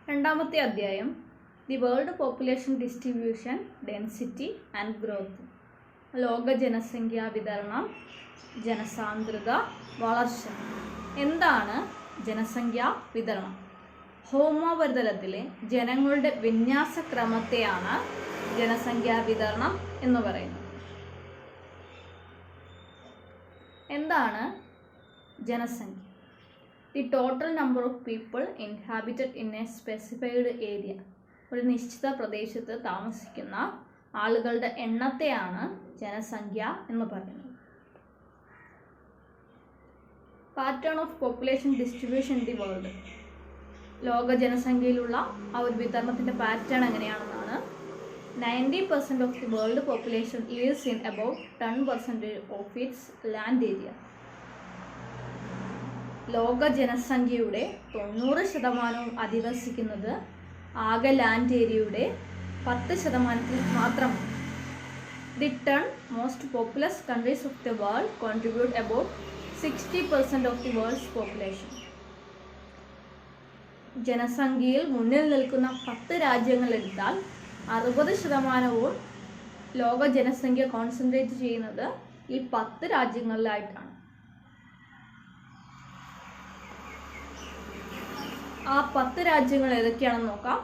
രണ്ടാമത്തെ അധ്യായം the world population distribution, density and growth. ലോക ജനസംഖ്യാ വിതരണം, ജനസാന്ദ്രത, വളർച്ച. എന്താണ് ജനസംഖ്യാ വിതരണം? ഭൗമോപരിതലത്തിലെ ജനങ്ങളുടെ വിന്യാസക്രമത്തെയാണ് ജനസംഖ്യാ വിതരണം എന്ന് പറയുന്നത്. എന്താണ് ജനസംഖ്യ? The total number of people inhabited in a specified area. ഒരു നിശ്ചിത പ്രദേശത്ത് താമസിക്കുന്ന ആളുകളുടെ എണ്ണത്തെയാണ് ജനസംഖ്യ എന്ന് പറയുന്നത്. Pattern of population distribution in the world. ലോക ജനസംഖ്യയിലുള്ള ആ ഒരു വിതരണത്തിൻ്റെ പാറ്റേൺ എങ്ങനെയാണെന്നാണ്. 90% of the world population lives in about 10% of its land area. ലോക ജനസംഖ്യയുടെ 90% അധിവസിക്കുന്നത് ആകെ ലാൻഡ് ഏരിയയുടെ 10% മാത്രമാണ്. The 10 most populous countries of the world contribute about 60% of the worlds population. ജനസംഖ്യയിൽ മുന്നിൽ നിൽക്കുന്ന 10 രാജ്യങ്ങളെടുത്താൽ 60% ലോക ജനസംഖ്യ കോൺസെൻട്രേറ്റ് ചെയ്യുന്നത് ഈ 10 രാജ്യങ്ങളിലായിട്ടാണ്. ആ 10 രാജ്യങ്ങൾ ഏതൊക്കെയാണെന്ന് നോക്കാം.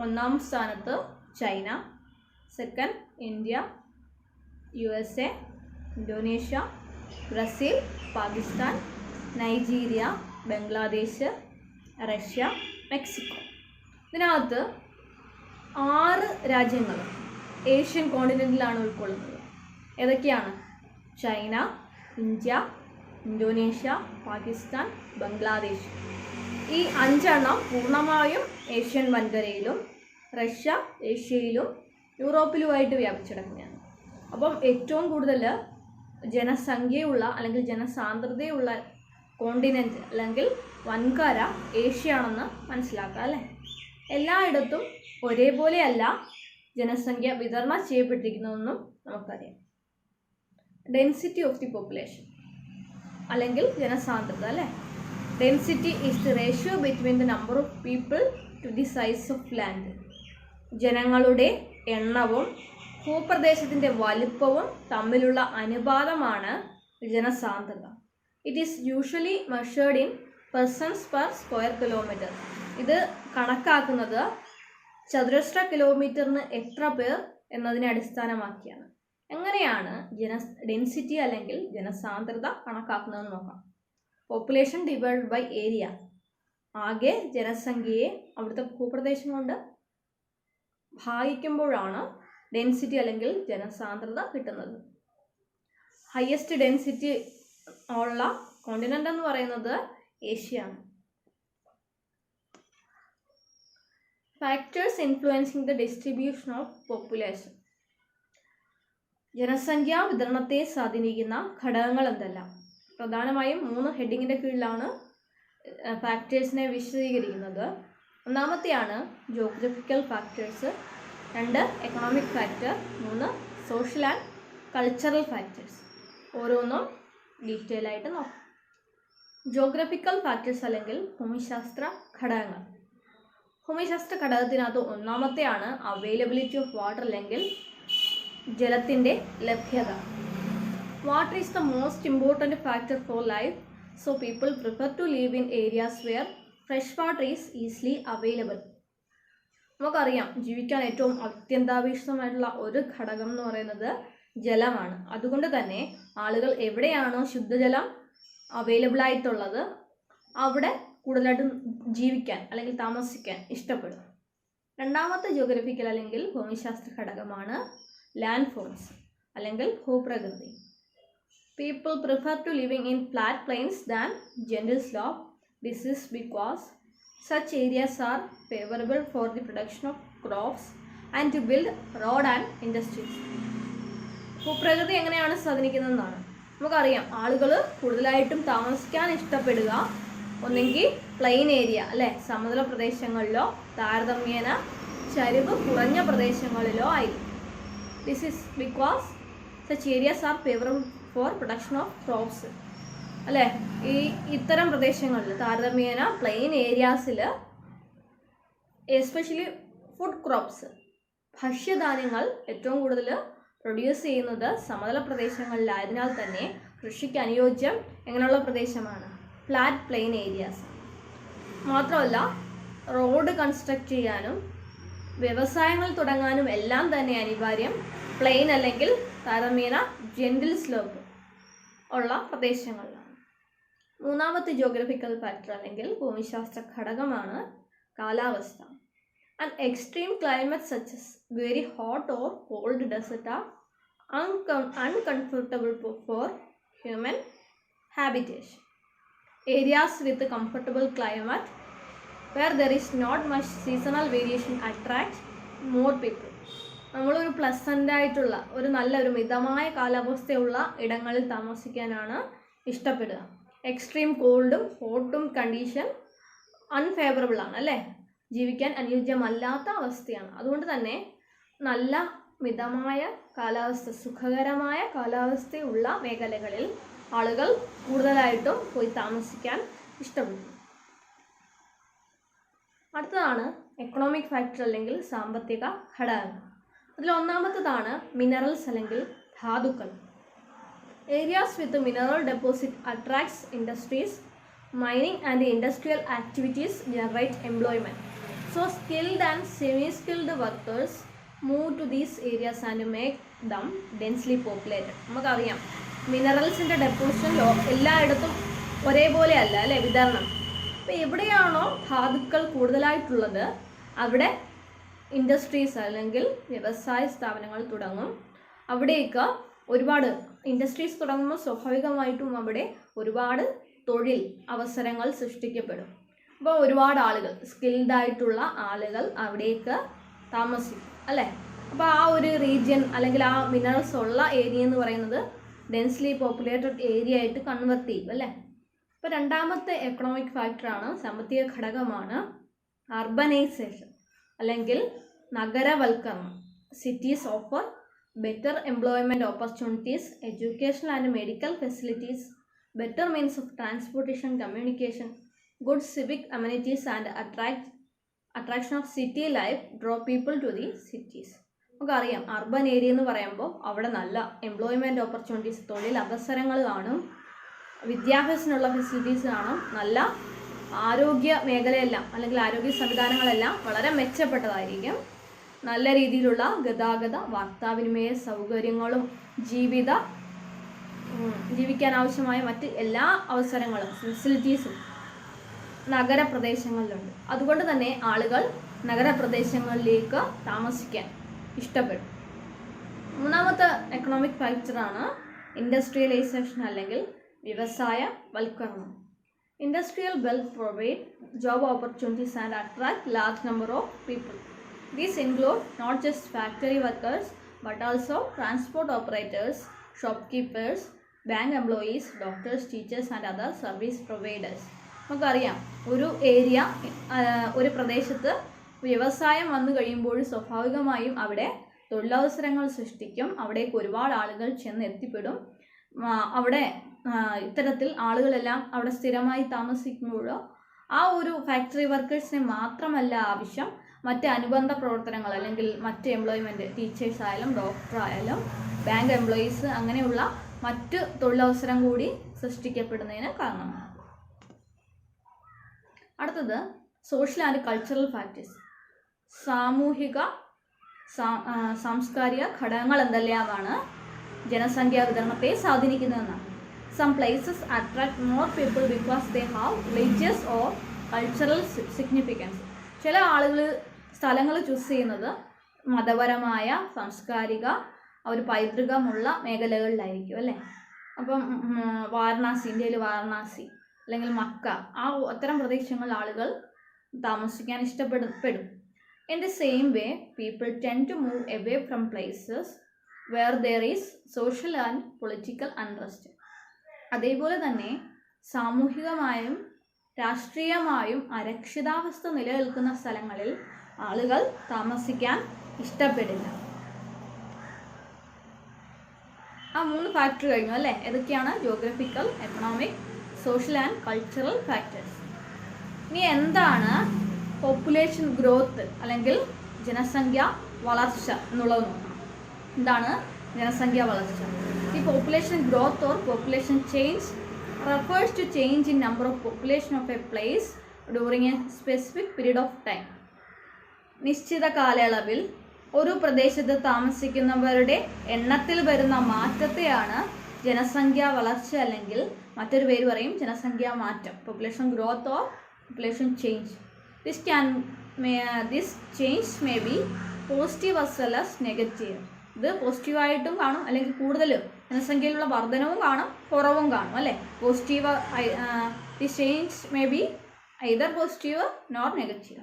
ഒന്നാം സ്ഥാനത്ത് China, second India, USA, Indonesia, Brazil, Pakistan, Nigeria, Bangladesh, Russia, Mexico. ഇതിനകത്ത് 6 രാജ്യങ്ങൾ ഏഷ്യൻ കോണ്ടിനെൻറ്റിലാണ് ഉൾക്കൊള്ളുന്നത്. ഏതൊക്കെയാണ്? China, India, Indonesia, Pakistan, Bangladesh. ഈ 5 പൂർണ്ണമായും ഏഷ്യൻ വൻകരയിലും റഷ്യ ഏഷ്യയിലും യൂറോപ്പിലുമായിട്ട് വ്യാപിച്ചിടക്കുന്നതാണ്. അപ്പം ഏറ്റവും കൂടുതൽ ജനസംഖ്യയുള്ള അല്ലെങ്കിൽ ജനസാന്ദ്രതയുള്ള കോണ്ടിനെൻറ്റ് അല്ലെങ്കിൽ വൻകര ഏഷ്യയാണെന്ന് മനസ്സിലാക്കാം അല്ലേ. എല്ലായിടത്തും ഒരേപോലെയല്ല ജനസംഖ്യ വിതരണം ചെയ്യപ്പെട്ടിരിക്കുന്നതെന്നും നമുക്കറിയാം. ഡെൻസിറ്റി ഓഫ് ദി പോപ്പുലേഷൻ അല്ലെങ്കിൽ ജനസാന്ദ്രത അല്ലേ. Density is the ratio between the number of people to the size of land. ജനങ്ങളുടെ എണ്ണവും ഭൂപ്രദേശത്തിൻ്റെ വലുപ്പവും തമ്മിലുള്ള അനുപാതമാണ് ജനസാന്ദ്രത. It is usually measured in persons per square kilometre. ഇത് കണക്കാക്കുന്നത് ചതുരശ്ര കിലോമീറ്ററിന് എത്ര പേർ എന്നതിനെ അടിസ്ഥാനമാക്കിയാണ്. എങ്ങനെയാണ് ഡെൻസിറ്റി അല്ലെങ്കിൽ ജനസാന്ദ്രത കണക്കാക്കുന്നതെന്ന് നോക്കാം. Population divided by area. ആകെ ജനസംഖ്യയെ അവിടുത്തെ ഭൂപ്രദേശം കൊണ്ട് ഭാഗിക്കുമ്പോഴാണ് ഡെൻസിറ്റി അല്ലെങ്കിൽ ജനസാന്ദ്രത കിട്ടുന്നത്. ഹയസ്റ്റ് ഡെൻസിറ്റി ഉള്ള കോണ്ടിനെൻ്റ് എന്ന് പറയുന്നത് ഏഷ്യയാണ്. Factors influencing the distribution of population. ജനസംഖ്യാ വിതരണത്തെ സ്വാധീനിക്കുന്ന ഘടകങ്ങൾ എന്തെല്ലാം? പ്രധാനമായും 3 ഹെഡിങ്ങിൻ്റെ കീഴിലാണ് ഫാക്ടേഴ്സിനെ വിശദീകരിക്കുന്നത്. ഒന്നാമത്തെയാണ് geographical factors, 2 economic factor, 3 social and cultural factors. ഓരോന്നും ഡീറ്റെയിൽ ആയിട്ട് നോക്കാം. ജോഗ്രഫിക്കൽ ഫാക്ടേഴ്സ് അല്ലെങ്കിൽ ഭൂമിശാസ്ത്ര ഘടകങ്ങൾ. ഭൂമിശാസ്ത്ര ഘടകത്തിനകത്ത് ഒന്നാമത്തെയാണ് അവൈലബിലിറ്റി ഓഫ് വാട്ടർ അല്ലെങ്കിൽ ജലത്തിൻ്റെ ലഭ്യത. Water is the most important factor for life, so people prefer to leave in areas where fresh water is easily available. നമുക്കറിയാം ജീവിക്കാൻ ഏറ്റവും അത്യന്താപേക്ഷിതമായിട്ടുള്ള ഒരു ഘടകം എന്ന് പറയുന്നത് ജലമാണ്. അതുകൊണ്ട് തന്നെ ആളുകൾ എവിടെയാണോ ശുദ്ധജലം അവൈലബിൾ ആയിട്ടുള്ളത് അവിടെ കൂടുതലായിട്ടും ജീവിക്കാൻ അല്ലെങ്കിൽ താമസിക്കാൻ ഇഷ്ടപ്പെടും. രണ്ടാമത്തെ ജോഗ്രഫിക്കൽ അല്ലെങ്കിൽ ഭൂമിശാസ്ത്ര ഘടകമാണ് ലാൻഡ് ഫോംസ് അല്ലെങ്കിൽ ഭൂപ്രകൃതി. People prefer to living in flat plains than gentle slope. This is because such areas are favourable for the production of crops and to build road and industries. ഭൂപ്രകൃതി എങ്ങനെയാണ് സ്വാധീനിക്കുന്നതെന്നാണ്. നമുക്കറിയാം ആളുകൾ കൂടുതലായിട്ടും താമസിക്കാൻ ഇഷ്ടപ്പെടുക ഒന്നെങ്കിൽ പ്ലെയിൻ ഏരിയ അല്ലേ, സമതല പ്രദേശങ്ങളിലോ താരതമ്യേന ചരിവ് കുറഞ്ഞ പ്രദേശങ്ങളിലോ ആയിരിക്കും. This is because such areas are favourable for production of crops അല്ലേ. ഇത്തരം പ്രദേശങ്ങളിൽ താരതമ്യേന പ്ലെയിൻ ഏരിയാസിൽ എസ്പെഷ്യലി ഫുഡ് ക്രോപ്സ്, ഭക്ഷ്യധാന്യങ്ങൾ ഏറ്റവും കൂടുതൽ പ്രൊഡ്യൂസ് ചെയ്യുന്നത് സമതല പ്രദേശങ്ങളിലായതിനാൽ തന്നെ കൃഷിക്ക് അനുയോജ്യം എങ്ങനെയുള്ള പ്രദേശമാണ്? Flat plain areas. മാത്രമല്ല റോഡ് കൺസ്ട്രക്ട് ചെയ്യാനും വ്യവസായങ്ങൾ തുടങ്ങാനും എല്ലാം തന്നെ അനിവാര്യം പ്ലെയിൻ അല്ലെങ്കിൽ താരതമ്യേന ജെന്റിൽ സ്ലോപ്പ് ഉള്ള പ്രദേശങ്ങളിലാണ്. മൂന്നാമത്തെ ജിയോഗ്രഫിക്കൽ ഫാക്ടർ അല്ലെങ്കിൽ ഭൂമിശാസ്ത്ര ഘടകമാണ് കാലാവസ്ഥ. An extreme climate such as very hot or cold desert are uncomfortable for human habitation. Areas with comfortable climate where there is not much seasonal variation attract more people. നമ്മളൊരു pleasant ആയിട്ടുള്ള ഒരു നല്ലൊരു മിതമായ കാലാവസ്ഥയുള്ള ഇടങ്ങളിൽ താമസിക്കാനാണ് ഇഷ്ടപ്പെടുക. എക്സ്ട്രീം കോൾഡും ഹോട്ടും കണ്ടീഷൻ അൺഫേവറബിൾ ആണ് അല്ലേ, ജീവിക്കാൻ അനുയോജ്യമല്ലാത്ത അവസ്ഥയാണ്. അതുകൊണ്ട് തന്നെ നല്ല മിതമായ കാലാവസ്ഥ, സുഖകരമായ കാലാവസ്ഥയുള്ള മേഖലകളിൽ ആളുകൾ കൂടുതലായിട്ടും പോയി താമസിക്കാൻ ഇഷ്ടപ്പെടുന്നു. അടുത്തതാണ് എക്കണോമിക് ഫാക്ടർ അല്ലെങ്കിൽ സാമ്പത്തിക ഘടകങ്ങൾ. അതിൽ ഒന്നാമത്തതാണ് മിനറൽസ് അല്ലെങ്കിൽ ധാതുക്കൾ. Areas with mineral deposit attracts industries. Mining and industrial activities generate employment. So skilled and semi-skilled workers move to these areas and make them densely populated. നമുക്കറിയാം മിനറൽസിൻ്റെ ഡെപ്പോസിഷൻ എല്ലായിടത്തും ഒരേപോലെ അല്ല അല്ലേ വിതരണം. അപ്പോൾ എവിടെയാണോ ധാതുക്കൾ കൂടുതലായിട്ടുള്ളത് അവിടെ ഇൻഡസ്ട്രീസ് അല്ലെങ്കിൽ വ്യവസായ സ്ഥാപനങ്ങൾ തുടങ്ങും. അവിടേക്ക് ഒരുപാട് ഇൻഡസ്ട്രീസ് തുടങ്ങുമ്പോൾ സ്വാഭാവികമായിട്ടും അവിടെ ഒരുപാട് തൊഴിൽ അവസരങ്ങൾ സൃഷ്ടിക്കപ്പെടും. അപ്പോൾ ഒരുപാട് ആളുകൾ, സ്കിൽഡായിട്ടുള്ള ആളുകൾ അവിടേക്ക് താമസിക്കും അല്ലേ. അപ്പോൾ ആ ഒരു റീജിയൻ അല്ലെങ്കിൽ ആ മിനറൽസ് ഉള്ള ഏരിയ എന്ന് പറയുന്നത് ഡെൻസ്ലി പോപ്പുലേറ്റഡ് ഏരിയ ആയിട്ട് കൺവെർട്ട് ചെയ്യും അല്ലേ. അപ്പോൾ രണ്ടാമത്തെ എക്കണോമിക് ഫാക്ടറാണ്, സാമ്പത്തിക ഘടകമാണ് അർബനൈസേഷൻ അല്ലെങ്കിൽ നഗരവൽക്കരണം. Cities offer better employment opportunities, educational and medical facilities, better means of transportation, communication, good civic amenities and attraction of city life draw people to the cities. നമുക്കറിയാം അർബൻ ഏരിയ എന്ന് പറയുമ്പോൾ അവിടെ നല്ല എംപ്ലോയ്മെൻറ്റ് ഓപ്പർച്യൂണിറ്റീസ്, തൊഴിൽ അവസരങ്ങൾ കാണും, വിദ്യാഭ്യാസത്തിനുള്ള facilities കാണും, നല്ല ആരോഗ്യ മേഖലയെല്ലാം അല്ലെങ്കിൽ ആരോഗ്യ സംവിധാനങ്ങളെല്ലാം വളരെ മെച്ചപ്പെട്ടതായിരിക്കും, നല്ല രീതിയിലുള്ള ഗതാഗത വാർത്താവിനിമയ സൗകര്യങ്ങളും ജീവിക്കാൻ ആവശ്യമായ മറ്റ് എല്ലാ അവസരങ്ങളും ഫെസിലിറ്റീസും നഗരപ്രദേശങ്ങളിലുണ്ട്. അതുകൊണ്ട് തന്നെ ആളുകൾ നഗരപ്രദേശങ്ങളിലേക്ക് താമസിക്കാൻ ഇഷ്ടപ്പെടും. മൂന്നാമത്തെ എക്കണോമിക് ഫാക്ടറാണ് ഇൻഡസ്ട്രിയലൈസേഷൻ അല്ലെങ്കിൽ വ്യവസായ വൽക്കരണം. Industrial wealth provide job opportunities and attract large number of people. These include not just factory workers but also transport operators, shopkeepers, bank employees, doctors, teachers and other service providers. നമുക്കറിയാം ഒരു area, ഒരു പ്രദേശത്ത് വ്യവസായം വന്നു കഴിയുമ്പോൾ സ്വാഭാവികമായും അവിടെ തൊഴിലവസരങ്ങൾ സൃഷ്ടിക്കും, അവിടേക്ക് ഒരുപാട് ആളുകൾ ചെന്ന് എത്തിപ്പെടും. അവിടെ ഇത്തരത്തിൽ ആളുകളെല്ലാം അവിടെ സ്ഥിരമായി താമസിക്കുമ്പോൾ ആ ഒരു ഫാക്ടറി വർക്കേഴ്സിനെ മാത്രമല്ല ആവശ്യം, മറ്റ് അനുബന്ധ പ്രവർത്തനങ്ങൾ അല്ലെങ്കിൽ മറ്റ് എംപ്ലോയ്മെൻറ്റ്, ടീച്ചേഴ്സ് ആയാലും ഡോക്ടർ ആയാലും ബാങ്ക് എംപ്ലോയീസ്, അങ്ങനെയുള്ള മറ്റ് തൊഴിലവസരം കൂടി സൃഷ്ടിക്കപ്പെടുന്നതിന് കാരണമാണ്. അടുത്തത് സോഷ്യൽ ആൻഡ് കൾച്ചറൽ ഫാക്ടേഴ്സ്. സാമൂഹിക സാംസ്കാരിക ഘടകങ്ങൾ എന്തെല്ലാമാണ് ജനസംഖ്യാ വിതരണത്തെ സ്വാധീനിക്കുന്നതെന്നാണ്. Some places attract more people because they have religious or cultural significance. ചില ആളുകൾ സ്ഥലങ്ങൾ ചൂസ് ചെയ്യുന്നത് മതപരമായ, സാംസ്കാരിക ഒരു പൈതൃകമുള്ള മേഖലകളിലായിരിക്കും അല്ലേ. അപ്പം വാരണാസി, ഇന്ത്യയിൽ വാരണാസി അല്ലെങ്കിൽ മക്ക, ആ അത്തരം പ്രദേശങ്ങളിൽ ആളുകൾ താമസിക്കാൻ ഇഷ്ടപ്പെടും. In the same way, people tend to move away from places where there is social and political unrest. അതേപോലെ തന്നെ സാമൂഹികമായും രാഷ്ട്രീയമായും അരക്ഷിതാവസ്ഥ നിലനിൽക്കുന്ന സ്ഥലങ്ങളിൽ ആളുകൾ താമസിക്കാൻ ഇഷ്ടപ്പെടില്ല. ആ 3 ഫാക്ടർ കഴിഞ്ഞു അല്ലേ. ഏതൊക്കെയാണ്? Geographical, economic, social and cultural factors. ഇനി എന്താണ് പോപ്പുലേഷൻ ഗ്രോത്ത് അല്ലെങ്കിൽ ജനസംഖ്യ വളർച്ച എന്നുള്ളത് നോക്കണം. എന്താണ് ജനസംഖ്യ വളർച്ച? ഈ population growth or population change refers to change in number of population of a place during a specific period of time. നിശ്ചിത കാലയളവിൽ ഒരു പ്രദേശത്ത് താമസിക്കുന്നവരുടെ എണ്ണത്തിൽ വരുന്ന മാറ്റത്തെയാണ് ജനസംഖ്യാ വളർച്ച അല്ലെങ്കിൽ മറ്റൊരു പേര് പറയും ജനസംഖ്യാ മാറ്റം, population growth or population change. This change may be positive as well as negative. ഇത് പോസിറ്റീവായിട്ടും കാണും, അല്ലെങ്കിൽ കൂടുതൽ ജനസംഖ്യയിലുള്ള വർധനവും കാണും, കുറവും കാണും അല്ലേ. Positive this change may be either positive nor negative.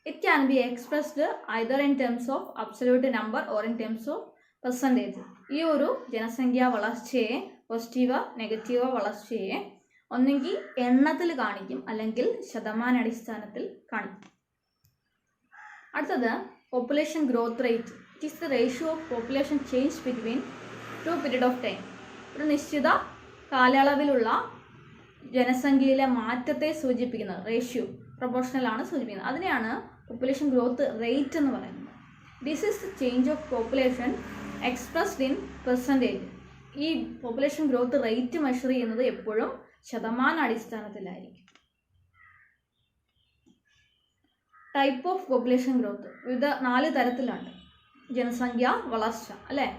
It can be expressed either in terms of absolute number or in terms of percentage. ഈ ഒരു ജനസംഖ്യാ വളർച്ചയെ പോസിറ്റീവ് നെഗറ്റീവ് വളർച്ചയെ ഒന്നെങ്കിൽ എണ്ണത്തിൽ കാണിക്കും അല്ലെങ്കിൽ ശതമാന അടിസ്ഥാനത്തിൽ കാണിക്കും. അടുത്തത് population growth rate. It is the ratio of population change between two period of time. ഒരു നിശ്ചിത കാലയളവിലുള്ള ജനസംഖ്യയിലെ മാറ്റത്തെ സൂചിപ്പിക്കുന്നത് റേഷ്യോ പ്രൊപ്പോർഷണൽ ആണ് സൂചിപ്പിക്കുന്നത്. അതിനെയാണ് പോപ്പുലേഷൻ ഗ്രോത്ത് റേറ്റ് എന്ന് പറയുന്നത്. This is the change of population expressed in percentage. ഈ പോപ്പുലേഷൻ ഗ്രോത്ത് റേറ്റ് മെഷർ ചെയ്യുന്നത് എപ്പോഴും ശതമാന അടിസ്ഥാനത്തിലായിരിക്കും. ടൈപ്പ് ഓഫ് പോപ്പുലേഷൻ ഗ്രോത്ത് വിവിധ 4 തരത്തിലുണ്ട്. ജനസംഖ്യ വളർച്ച അല്ലേ,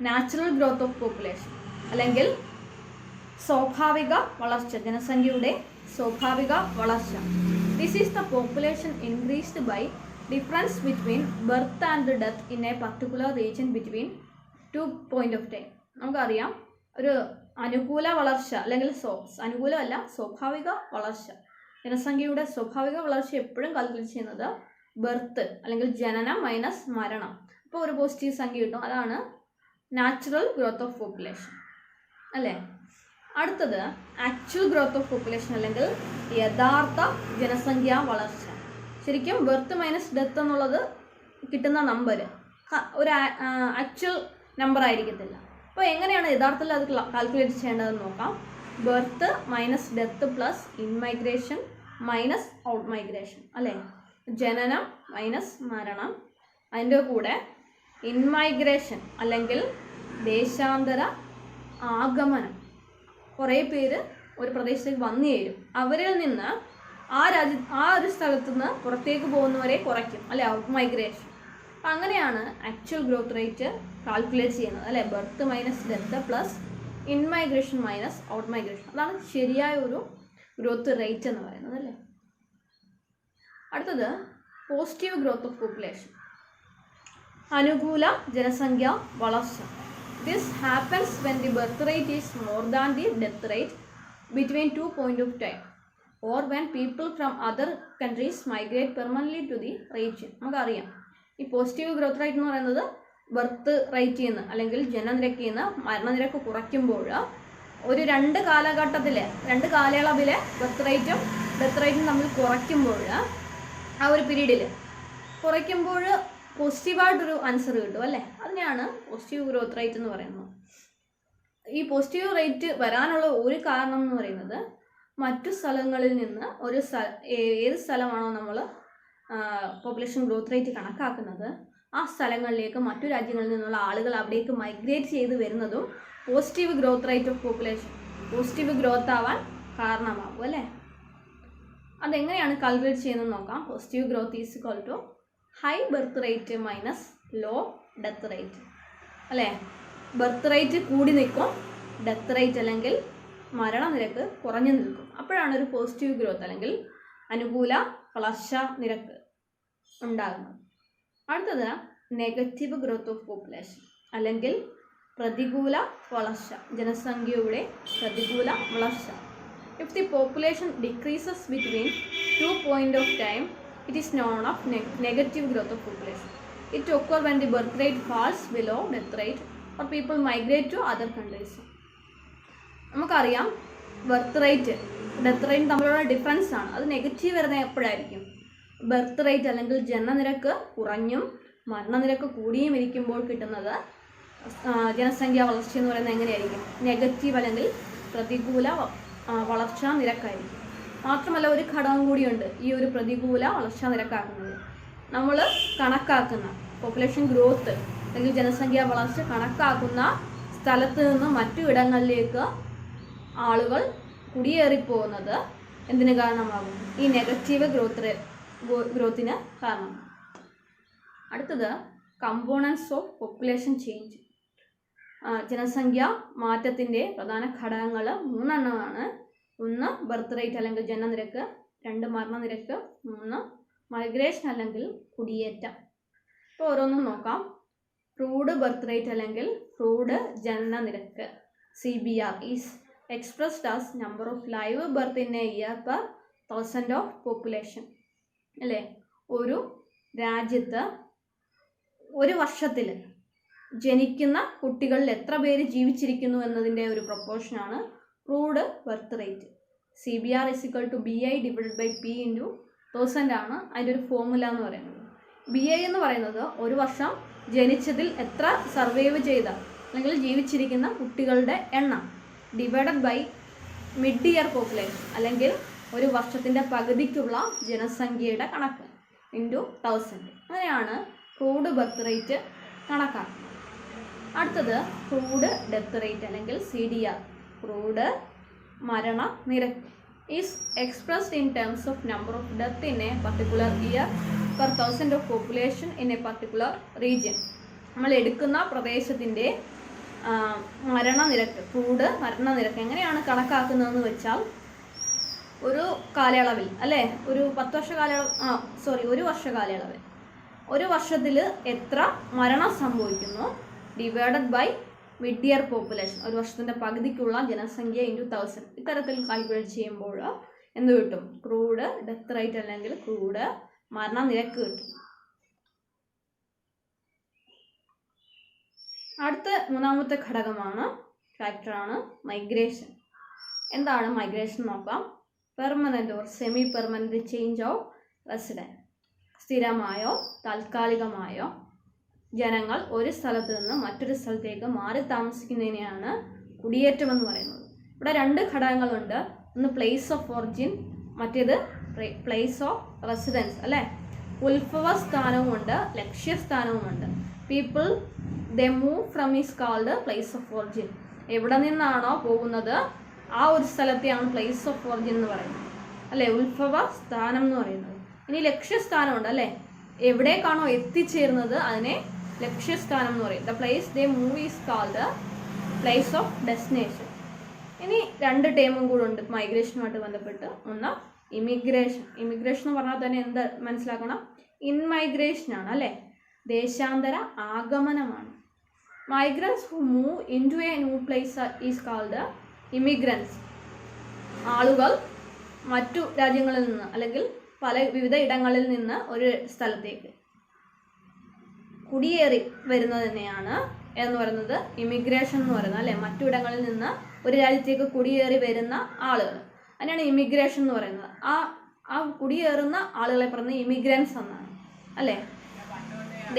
നാച്ചുറൽ ഗ്രോത്ത് ഓഫ് പോപ്പുലേഷൻ അല്ലെങ്കിൽ സ്വാഭാവിക വളർച്ച, ജനസംഖ്യയുടെ സ്വാഭാവിക വളർച്ച. This is the population increased by difference between birth and death in a particular region between 2 point of time. നമുക്കറിയാം ഒരു അനുകൂല വളർച്ച അല്ലെങ്കിൽ അനുകൂലമല്ല സ്വാഭാവിക വളർച്ച, ജനസംഖ്യയുടെ സ്വാഭാവിക വളർച്ച എപ്പോഴും കാൽക്കുലേറ്റ് ചെയ്യുന്നത് ബർത്ത് അല്ലെങ്കിൽ ജനനം മൈനസ് മരണം. അപ്പോൾ ഒരു പോസിറ്റീവ് സംഖ്യ കിട്ടും. അതാണ് നാച്ചുറൽ ഗ്രോത്ത് ഓഫ് പോപ്പുലേഷൻ അല്ലേ. അടുത്തത് ആക്ച്വൽ ഗ്രോത്ത് ഓഫ് പോപ്പുലേഷൻ അല്ലെങ്കിൽ യഥാർത്ഥ ജനസംഖ്യാ വളർച്ച. ശരിക്കും ബർത്ത് മൈനസ് ഡെത്ത് എന്നുള്ളത് കിട്ടുന്ന നമ്പർ ഒരു ആക്ച്വൽ നമ്പർ ആയിരിക്കത്തില്ല. അപ്പോൾ എങ്ങനെയാണ് യഥാർത്ഥത്തിൽ അത് കാൽക്കുലേറ്റ് ചെയ്യേണ്ടതെന്ന് നോക്കാം. Birth minus death plus inmigration minus out migration അല്ലേ. ജനനം മൈനസ് മരണം, അതിൻ്റെ കൂടെ ഇൻമൈഗ്രേഷൻ അല്ലെങ്കിൽ ദേശാന്തര ആഗമനം. കുറേ പേര് ഒരു പ്രദേശത്തേക്ക് വന്നു ചേരും, അവരിൽ നിന്ന് ആ ഒരു സ്ഥലത്തു നിന്ന് പുറത്തേക്ക് പോകുന്നവരെ കുറയ്ക്കും അല്ലെ, ഔട്ട് മൈഗ്രേഷൻ. അപ്പം അങ്ങനെയാണ് ആക്ച്വൽ ഗ്രോത്ത് റേറ്റ് കാൽക്കുലേറ്റ് ചെയ്യുന്നത് അല്ലേ. Birth minus death plus inmigration minus out migration. അതാണ് ശരിയായ ഒരു ഗ്രോത്ത് റേറ്റ് എന്ന് പറയുന്നത് അല്ലേ. അടുത്തത് പോസിറ്റീവ് ഗ്രോത്ത് ഓഫ് പോപ്പുലേഷൻ, അനുകൂല ജനസംഖ്യ വളർച്ച. This happens when the birth rate is more than the death rate between 2 points of time or when people from other countries migrate permanently to the region. നമുക്കറിയാം ഈ positive growth rate എന്ന് പറയുന്നത് birth റേറ്റിൽ നിന്ന് അല്ലെങ്കിൽ ജനനിരക്കിൽ നിന്ന് മരണനിരക്ക് കുറയ്ക്കുമ്പോൾ ഒരു 2 കാലയളവിലെ ബർത്ത് റേറ്റും ഡെത്ത് റേറ്റും തമ്മിൽ കുറയ്ക്കുമ്പോൾ ആ ഒരു പീരീഡിൽ കുറയ്ക്കുമ്പോൾ പോസിറ്റീവായിട്ടൊരു ആൻസർ കിട്ടും അല്ലേ. അതിനെയാണ് പോസിറ്റീവ് ഗ്രോത്ത് റേറ്റ് എന്ന് പറയുന്നത്. ഈ പോസിറ്റീവ് റേറ്റ് വരാനുള്ള ഒരു കാരണം എന്ന് പറയുന്നത് മറ്റു സ്ഥലങ്ങളിൽ നിന്ന് ഏത് സ്ഥലമാണോ നമ്മൾ പോപ്പുലേഷൻ ഗ്രോത്ത് റേറ്റ് കണക്കാക്കുന്നത് ആ സ്ഥലങ്ങളിലേക്ക് മറ്റു രാജ്യങ്ങളിൽ നിന്നുള്ള ആളുകൾ അവിടേക്ക് മൈഗ്രേറ്റ് ചെയ്ത് വരുന്നതും positive growth rate of population positive growth ആവാൻ കാരണമാകും അല്ലേ. അതെങ്ങനെയാണ് കാൽക്കുലേറ്റ് ചെയ്യുന്നത് നോക്കാം. Positive growth is equal to high birth rate minus low death rate അല്ലേ. ബർത്ത് റേറ്റ് കൂടി നിൽക്കും, ഡെത്ത് റേറ്റ് അല്ലെങ്കിൽ മരണനിരക്ക് കുറഞ്ഞു നിൽക്കും. അപ്പോഴാണ് ഒരു പോസിറ്റീവ് ഗ്രോത്ത് അല്ലെങ്കിൽ അനുകൂല വളർച്ച നിരക്ക് ഉണ്ടാകുന്നത്. അടുത്തത് നെഗറ്റീവ് ഗ്രോത്ത് ഓഫ് പോപ്പുലേഷൻ അല്ലെങ്കിൽ പ്രതികൂല വളർച്ച, ജനസംഖ്യയുടെ പ്രതികൂല വളർച്ച. If the population decreases between 2 points of time, it is known of negative growth of population. It occurs when the birth rate falls below death rate or people migrate to other countries. നമുക്കറിയാം birth rate death rate തമ്മിലുള്ള difference ആണ്. അത് negative വരുന്നത് എപ്പോഴായിരിക്കും? Birth rate അല്ലെങ്കിൽ ജനനനിരക്ക് കുറഞ്ഞും മരണനിരക്ക് കൂടിയും ഇരിക്കുമ്പോൾ കിട്ടുന്നത് ജനസംഖ്യാ വളർച്ച എന്ന് പറയുന്നത് എങ്ങനെയായിരിക്കും? നെഗറ്റീവ് അല്ലെങ്കിൽ പ്രതികൂല വളർച്ചാ നിരക്കായിരിക്കും. മാത്രമല്ല ഒരു ഘടകം കൂടിയുണ്ട് ഈ ഒരു പ്രതികൂല വളർച്ചാ നിരക്കാക്കുന്നത്. നമ്മൾ കണക്കാക്കുന്ന പോപ്പുലേഷൻ ഗ്രോത്ത് അല്ലെങ്കിൽ ജനസംഖ്യാ വളർച്ച കണക്കാക്കുന്ന സ്ഥലത്ത് നിന്ന് മറ്റു ഇടങ്ങളിലേക്ക് ആളുകൾ കുടിയേറിപ്പോകുന്നത് എന്തിന് കാരണമാകും? ഈ നെഗറ്റീവ് ഗ്രോത്തിന് കാരണം. അടുത്തത് കമ്പോണൻസ് ഓഫ് പോപ്പുലേഷൻ ചേഞ്ച്. ജനസംഖ്യ മാറ്റത്തിൻ്റെ പ്രധാന ഘടകങ്ങൾ 3 1 ബർത്ത് റേറ്റ് അല്ലെങ്കിൽ ജനനനിരക്ക്, 2 മരണനിരക്ക്, 3 മൈഗ്രേഷൻ അല്ലെങ്കിൽ കുടിയേറ്റം. ഇപ്പോൾ ഓരോന്നും നോക്കാം. ക്രൂഡ് ബർത്ത് റേറ്റ് അല്ലെങ്കിൽ ക്രൂഡ് ജനനനിരക്ക് CBR is expressed as number of live birth in a year per 1000 of population. അല്ലേ, ഒരു രാജ്യത്ത് ഒരു വർഷത്തിൽ ജനിക്കുന്ന കുട്ടികളിൽ എത്ര പേര് ജീവിച്ചിരിക്കുന്നു എന്നതിൻ്റെ ഒരു പ്രൊപ്പോർഷനാണ് crude birth rate. CBR = BI / P × 1000 ആണ് അതിൻ്റെ ഒരു ഫോർമുല എന്ന് പറയുന്നത്. BI എന്ന് പറയുന്നത് ഒരു വർഷം ജനിച്ചതിൽ എത്ര സർവൈവ് ചെയ്ത അല്ലെങ്കിൽ ജീവിച്ചിരിക്കുന്ന കുട്ടികളുടെ എണ്ണം divided by mid year population അല്ലെങ്കിൽ ഒരു വർഷത്തിൻ്റെ പകുതിക്കുള്ള ജനസംഖ്യയുടെ കണക്ക് ഇൻറ്റു 1000. അങ്ങനെയാണ് ക്രൂഡ് ബർത്ത് റേറ്റ് കണക്കാക്കുന്നത്. അടുത്തത് ക്രൂഡ് ഡെത്ത് റേറ്റ് അല്ലെങ്കിൽ CDR, ക്രൂഡ് മരണ നിരക്ക് is expressed in terms of number of death in a particular year per 1000 of population in a particular region. നമ്മൾ എടുക്കുന്ന പ്രദേശത്തിൻ്റെ മരണനിരക്ക്, ക്രൂഡ് മരണനിരക്ക് എങ്ങനെയാണ് കണക്കാക്കുന്നതെന്ന് വെച്ചാൽ ഒരു കാലയളവിൽ അല്ലേ, ഒരു 10 വർഷ കാലയളവ് ഒരു വർഷ കാലയളവിൽ ഒരു വർഷത്തിൽ എത്ര മരണം സംഭവിക്കുന്നു divided by mid year population, ഒരു വർഷത്തിൻ്റെ പകുതിക്കുള്ള ജനസംഖ്യ ഇൻറ്റു 1000. ഇത്തരത്തിൽ കാൽക്കുലേറ്റ് ചെയ്യുമ്പോൾ എന്ത് കിട്ടും? ക്രൂഡ് ഡെത്ത് റേറ്റ് അല്ലെങ്കിൽ ക്രൂഡ് മരണനിരക്ക് കിട്ടും. അടുത്ത 3ാമത്തെ ഫാക്ടറാണ് മൈഗ്രേഷൻ. എന്താണ് മൈഗ്രേഷൻ നോക്കാം. Permanent or semi permanent change of resident. സ്ഥിരമായോ താൽക്കാലികമായോ ജനങ്ങൾ ഒരു സ്ഥലത്ത് നിന്ന് മറ്റൊരു സ്ഥലത്തേക്ക് മാറി താമസിക്കുന്നതിനെയാണ് കുടിയേറ്റം എന്ന് പറയുന്നത്. ഇവിടെ 2 ഘടകങ്ങളുണ്ട്. ഒന്ന് പ്ലേസ് ഓഫ് ഒറിജിൻ, മറ്റേത് പ്ലേസ് ഓഫ് റെസിഡൻസ്. അല്ലേ, ഉത്ഭവ സ്ഥാനവുമുണ്ട് ലക്ഷ്യസ്ഥാനവുമുണ്ട്. People they move from is called place of origin. എവിടെ നിന്നാണോ പോകുന്നത് ആ ഒരു സ്ഥലത്തെയാണ് പ്ലേസ് ഓഫ് ഒറിജിൻ എന്ന് പറയുന്നത്. അല്ലേ, ഉത്ഭവ സ്ഥാനം എന്ന് പറയുന്നത്. ഇനി ലക്ഷ്യസ്ഥാനമുണ്ട്. അല്ലേ, എവിടേക്കാണോ എത്തിച്ചേരുന്നത് അതിനെ ലക്ഷ്യസ്ഥാനം എന്ന് പറയും. The place they move is called place of destination. ഇനി 2 ടേമും കൂടെ ഉണ്ട് മൈഗ്രേഷനുമായിട്ട് ബന്ധപ്പെട്ട്. ഒന്ന് ഇമിഗ്രേഷൻ. ഇമിഗ്രേഷൻ എന്ന് പറഞ്ഞാൽ തന്നെ എന്ത് മനസ്സിലാക്കണം? ഇൻമൈഗ്രേഷനാണ്. അല്ലേ, ദേശാന്തര ആഗമനമാണ്. Migrants who move in to a new place is called immigrants. ആളുകൾ മറ്റു രാജ്യങ്ങളിൽ നിന്ന് അല്ലെങ്കിൽ വിവിധ ഇടങ്ങളിൽ നിന്ന് ഒരു സ്ഥലത്തേക്ക് കുടിയേറി വരുന്നത് തന്നെയാണ് എന്ന് പറയുന്നത് ഇമിഗ്രേഷൻ എന്ന് പറയുന്നത്. അല്ലേ, മറ്റു ഇടങ്ങളിൽ നിന്ന് ഒരു രാജ്യത്തേക്ക് കുടിയേറി വരുന്ന ആളുകൾ അതിനാണ് ഇമിഗ്രേഷൻ എന്ന് പറയുന്നത്. ആ കുടിയേറുന്ന ആളുകളെ പറയുന്നത് ഇമിഗ്രൻസ് എന്നാണ്. അല്ലേ,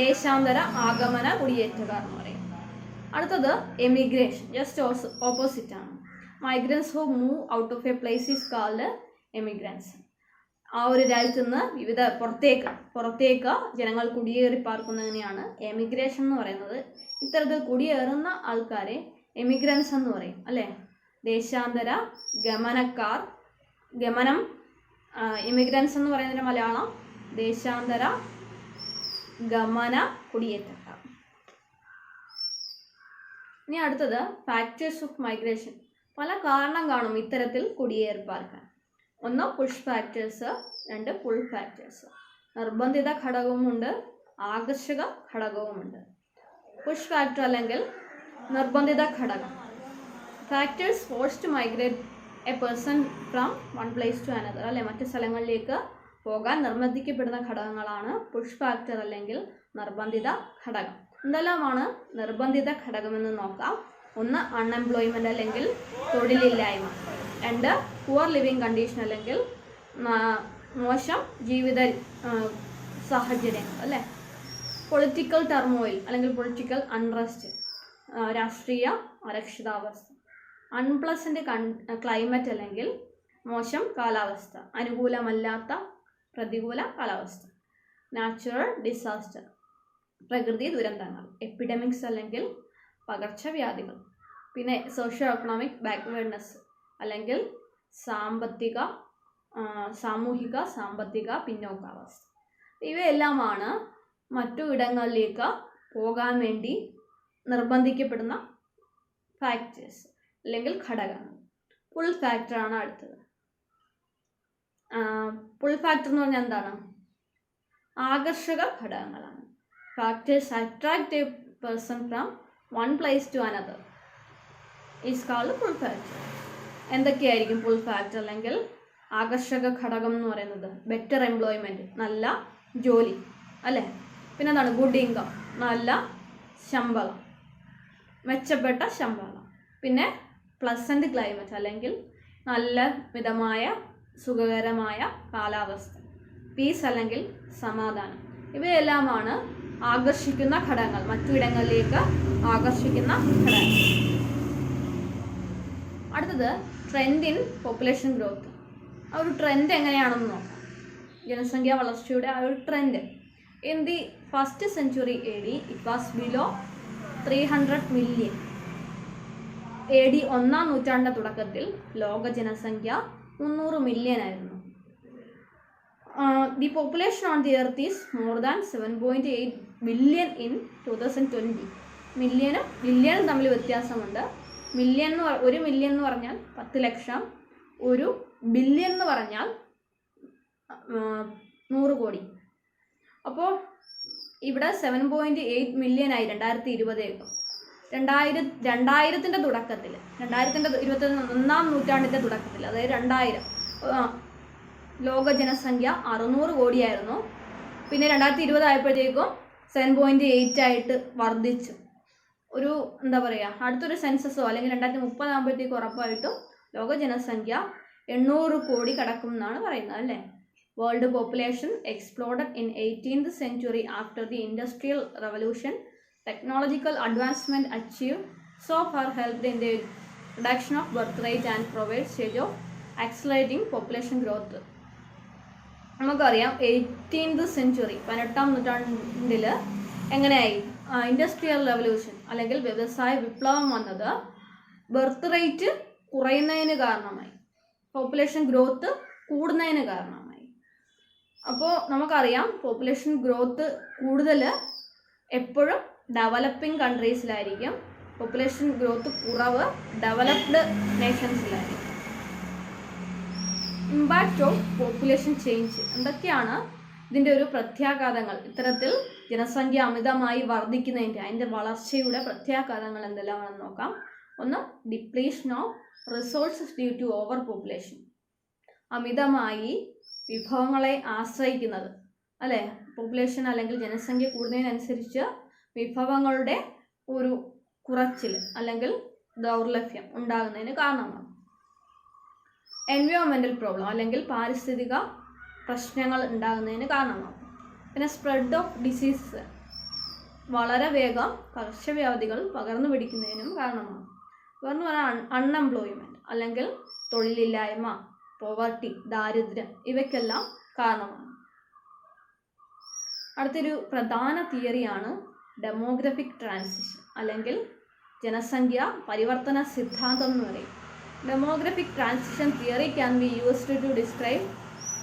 ദേശാന്തര ആഗമന കുടിയേറ്റക്കാർ എന്ന് പറയും. അടുത്തത് എമിഗ്രേഷൻ, ജസ്റ്റ് ഓപ്പോസിറ്റ് ആണ്. Migrants who move out of a place is called emigrants. ആ ഒരു രാജ്യത്ത് നിന്ന് വിവിധ പുറത്തേക്ക് ജനങ്ങൾ കുടിയേറി പാർക്കുന്നതിനെയാണ് എമിഗ്രേഷൻ എന്ന് പറയുന്നത്. ഇത്തരത്തിൽ കുടിയേറുന്ന ആൾക്കാരെ എമിഗ്രൻസ് എന്ന് പറയും. അല്ലേ, ദേശാന്തര ഗമനം. ഇമിഗ്രൻസ് എന്ന് പറയുന്നതിൻ്റെ മലയാളം ദേശാന്തര ഗമന കുടിയേറ്റക്കാർ. ഇനി അടുത്തത് ഫാക്ടേഴ്സ് ഓഫ് മൈഗ്രേഷൻ. പല കാരണം കാണും ഇത്തരത്തിൽ കുടിയേറി പാർക്കാൻ. 1 പുഷ് ഫാക്ടേഴ്സ്, 2 പുൾ ഫാക്ടേഴ്സ്. നിർബന്ധിത ഘടകവുമുണ്ട് ആകർഷക ഘടകവുമുണ്ട്. പുഷ് ഫാക്ടർ അല്ലെങ്കിൽ നിർബന്ധിത ഘടകം. Factors force to migrate a person from one place to another. അല്ലെ, മറ്റു സ്ഥലങ്ങളിലേക്ക് പോകാൻ നിർബന്ധിക്കപ്പെടുന്ന ഘടകങ്ങളാണ് പുഷ് ഫാക്ടർ അല്ലെങ്കിൽ നിർബന്ധിത ഘടകം. എന്തെല്ലാമാണ് നിർബന്ധിത ഘടകമെന്ന് നോക്കാം. 1 അൺഎംപ്ലോയ്മെൻ്റ് അല്ലെങ്കിൽ തൊഴിലില്ലായ്മ. 2 പുവർ ലിവിങ് കണ്ടീഷൻ അല്ലെങ്കിൽ മോശം ജീവിത സാഹചര്യങ്ങൾ. അല്ലേ, പൊളിറ്റിക്കൽ ടർമോയിൽ അല്ലെങ്കിൽ പൊളിറ്റിക്കൽ അൺറസ്റ്റ്, രാഷ്ട്രീയ അരക്ഷിതാവസ്ഥ. അൺപ്ലസൻറ്റ് ക്ലൈമറ്റ് അല്ലെങ്കിൽ മോശം കാലാവസ്ഥ, അനുകൂലമല്ലാത്ത പ്രതികൂല കാലാവസ്ഥ. നാച്ചുറൽ ഡിസാസ്റ്റർ, പ്രകൃതി ദുരന്തങ്ങൾ. എപ്പിഡമിക്സ് അല്ലെങ്കിൽ പകർച്ചവ്യാധികൾ. പിന്നെ സോഷ്യോ എക്കണോമിക് ബാക്ക്വേർഡ്നെസ് അല്ലെങ്കിൽ സാമൂഹിക സാമ്പത്തിക പിന്നോക്കാവസ്ഥ. ഇവയെല്ലാമാണ് മറ്റു ഇടങ്ങളിലേക്ക് പോകാൻ വേണ്ടി നിർബന്ധിക്കപ്പെടുന്ന ഫാക്ടേഴ്സ് അല്ലെങ്കിൽ ഘടകങ്ങൾ. പുൾ ഫാക്ടറാണ് അടുത്തത്. പുൾ ഫാക്ടർ എന്ന് പറഞ്ഞാൽ എന്താണ്? ആകർഷക ഘടകങ്ങളാണ്. Factors attract a person from one place to another is called pull factor. എന്തൊക്കെയായിരിക്കും പുൾ ഫാക്ടർ അല്ലെങ്കിൽ ആകർഷക ഘടകം എന്ന് പറയുന്നത്? ബെറ്റർ എംപ്ലോയ്മെൻറ്റ്, നല്ല ജോലി അല്ലേ. പിന്നെ എന്താണ്? ഗുഡ് ഇൻകം, നല്ല ശമ്പളം, മെച്ചപ്പെട്ട ശമ്പളം. പിന്നെ പ്ലസൻറ്റ് ക്ലൈമറ്റ് അല്ലെങ്കിൽ നല്ല മിതമായ സുഖകരമായ കാലാവസ്ഥ. പീസ് അല്ലെങ്കിൽ സമാധാനം. ഇവയെല്ലാമാണ് ആകർഷിക്കുന്ന ഘടകങ്ങൾ, മറ്റിടങ്ങളിലേക്ക് ആകർഷിക്കുന്ന ഘടകങ്ങൾ. അടുത്തത് ട്രെൻഡ് ഇൻ പോപ്പുലേഷൻ ഗ്രോത്ത്. ആ ഒരു ട്രെൻഡ് എങ്ങനെയാണെന്ന് നോക്കാം. ജനസംഖ്യാ വളർച്ചയുടെ ആ ഒരു trend. In the first century AD it was below 300 million. AD 1-ാം നൂറ്റാണ്ടിൻ്റെ തുടക്കത്തിൽ ലോക ജനസംഖ്യ 300 മില്യൺ ആയിരുന്നു. The population on the earth is more than 7.8 billion in 2020. മില്യനും ബില്യനും തമ്മിൽ വ്യത്യാസമുണ്ട്. ഒരു മില്യൺ എന്ന് പറഞ്ഞാൽ 10 ലക്ഷം, ഒരു ബില്യൺ എന്ന് പറഞ്ഞാൽ 100 കോടി. അപ്പോൾ ഇവിടെ 7.8 മില്യൺ ആയി 2020. 2000-ൻ്റെ തുടക്കത്തിൽ, 2021-ാം നൂറ്റാണ്ടിൻ്റെ തുടക്കത്തിൽ, അതായത് 2000 ലോക ജനസംഖ്യ 600 കോടിയായിരുന്നു. പിന്നെ 2020 ആയപ്പോഴത്തേക്കും 7.8 ആയിട്ട് വർദ്ധിച്ചു. ഒരു എന്താ പറയുക, അടുത്തൊരു സെൻസസോ അല്ലെങ്കിൽ 2030 ആകുമ്പോഴത്തേക്കും ഉറപ്പായിട്ടും ലോക ജനസംഖ്യ 800 കോടി കടക്കും എന്നാണ് പറയുന്നത് അല്ലേ. World population exploded in 18th century after the industrial revolution. Technological advancement achieved so far helped in the reduction of birth rate and provide stage of accelerating population growth. നമുക്കറിയാം 18th century 18-ാം നൂറ്റാണ്ടിൽ എങ്ങനെയായി industrial revolution അല്ലെങ്കിൽ വ്യവസായ വിപ്ലവം വന്നത് birth rate കുറയുന്നതിന് കാരണമായി, population growth കൂടുന്നതിന് കാരണമായി. അപ്പോൾ നമുക്കറിയാം പോപ്പുലേഷൻ ഗ്രോത്ത് കൂടുതൽ എപ്പോഴും ഡെവലപ്പിംഗ് കൺട്രീസിലായിരിക്കും, പോപ്പുലേഷൻ ഗ്രോത്ത് കുറവ് ഡെവലപ്ഡ് നേഷൻസിലായിരിക്കും. Impact of population change. എന്തൊക്കെയാണ് ഇതിൻ്റെ ഒരു പ്രത്യാഘാതങ്ങൾ? ഇത്തരത്തിൽ ജനസംഖ്യ അമിതമായി വർദ്ധിക്കുന്നതിൻ്റെ അതിൻ്റെ വളർച്ചയുടെ പ്രത്യാഘാതങ്ങൾ എന്തെല്ലാമാണെന്ന് നോക്കാം. ഒന്ന്, depletion of resources due to over population. അമിതമായി വിഭവങ്ങളെ ആശ്രയിക്കുന്നത് അല്ലേ. പോപ്പുലേഷൻ അല്ലെങ്കിൽ ജനസംഖ്യ കൂടുന്നതിനനുസരിച്ച് വിഭവങ്ങളുടെ ഒരു കുറച്ചിൽ അല്ലെങ്കിൽ ദൗർലഭ്യം ഉണ്ടാകുന്നതിന് കാരണമാണ്. എൻവയോൺമെൻറ്റൽ പ്രോബ്ലം അല്ലെങ്കിൽ പാരിസ്ഥിതിക പ്രശ്നങ്ങൾ ഉണ്ടാകുന്നതിന് കാരണമാകും. പിന്നെ സ്പ്രെഡ് ഓഫ് ഡിസീസസ്, വളരെ വേഗം പകർച്ചവ്യാധികൾ പകർന്നു പിടിക്കുന്നതിനും കാരണമാകും. എന്ന് പറഞ്ഞാൽ അൺഎംപ്ലോയ്മെൻറ്റ് അല്ലെങ്കിൽ തൊഴിലില്ലായ്മ, പോവർട്ടി, ദാരിദ്ര്യം, ഇവയ്ക്കെല്ലാം കാരണമാണ്. അടുത്തൊരു പ്രധാന തിയറിയാണ് ഡെമോഗ്രഫിക് ട്രാൻസിഷൻ അല്ലെങ്കിൽ ജനസംഖ്യ പരിവർത്തന സിദ്ധാന്തം എന്ന് പറയും. Demographic transition theory can be used to describe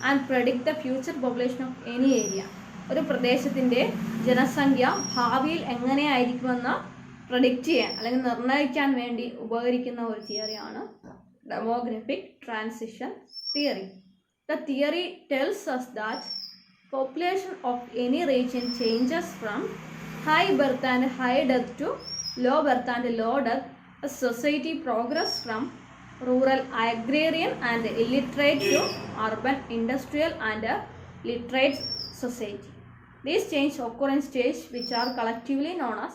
and predict the future population of any area. ഒരു പ്രദേശത്തിൻ്റെ ജനസംഖ്യ ഭാവിയിൽ എങ്ങനെയായിരിക്കുമെന്ന് പ്രഡിക്റ്റ് ചെയ്യാൻ അല്ലെങ്കിൽ നിർണ്ണയിക്കാൻ വേണ്ടി ഉപകരിക്കുന്ന ഒരു തിയറിയാണ് demographic transition theory. The theory tells us that population of any region changes from high birth and high death to low birth and low death as society progresses from rural, agrarian and illiterate to urban, industrial and literate society. These changes occur in stages which are collectively known as